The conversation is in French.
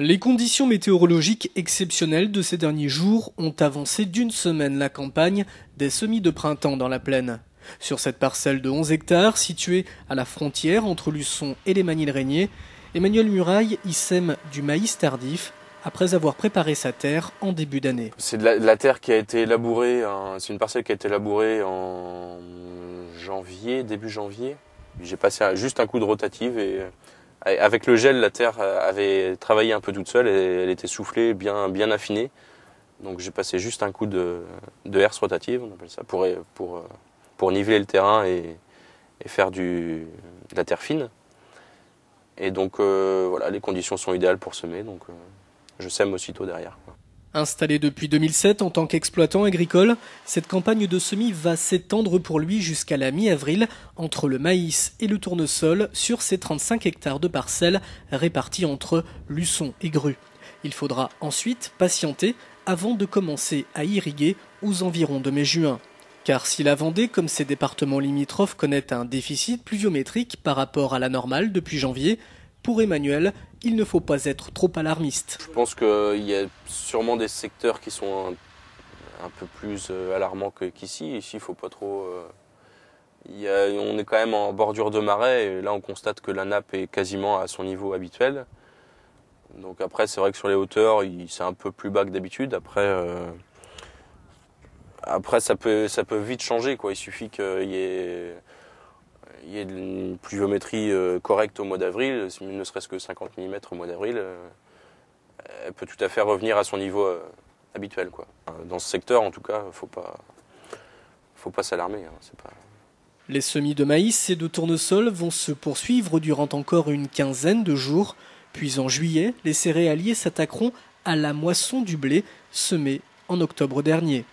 Les conditions météorologiques exceptionnelles de ces derniers jours ont avancé d'une semaine la campagne des semis de printemps dans la plaine. Sur cette parcelle de 11 hectares, située à la frontière entre Luçon et les Magny-le-Régnier, Emmanuel Muraille y sème du maïs tardif après avoir préparé sa terre en début d'année. C'est de la terre qui a été labourée, c'est une parcelle qui a été labourée en janvier, début janvier. J'ai passé juste un coup de rotative et avec le gel, la terre avait travaillé un peu toute seule et elle était soufflée, bien affinée. Donc j'ai passé juste un coup de herse rotative, on appelle ça, pour niveler le terrain et faire de la terre fine. Et donc voilà, les conditions sont idéales pour semer, donc je sème aussitôt derrière. Installé depuis 2007 en tant qu'exploitant agricole, cette campagne de semis va s'étendre pour lui jusqu'à la mi-avril entre le maïs et le tournesol sur ses 35 hectares de parcelles réparties entre Luçon et Grue. Il faudra ensuite patienter avant de commencer à irriguer aux environs de mai-juin. Car si la Vendée, comme ses départements limitrophes, connaît un déficit pluviométrique par rapport à la normale depuis janvier, pour Emmanuel, il ne faut pas être trop alarmiste. Je pense qu'il y a sûrement des secteurs qui sont un peu plus alarmants qu'ici. Ici, il faut pas trop. On est quand même en bordure de marais et là, on constate que la nappe est quasiment à son niveau habituel. Donc après, c'est vrai que sur les hauteurs, c'est un peu plus bas que d'habitude. Après, ça peut vite changer, quoi. Il suffit qu'il y ait une pluviométrie correcte au mois d'avril, ne serait-ce que 50 mm au mois d'avril, elle peut tout à fait revenir à son niveau habituel, quoi. Dans ce secteur, en tout cas, faut pas s'alarmer. Les semis de maïs et de tournesol vont se poursuivre durant encore une quinzaine de jours. Puis en juillet, les céréaliers s'attaqueront à la moisson du blé semé en octobre dernier.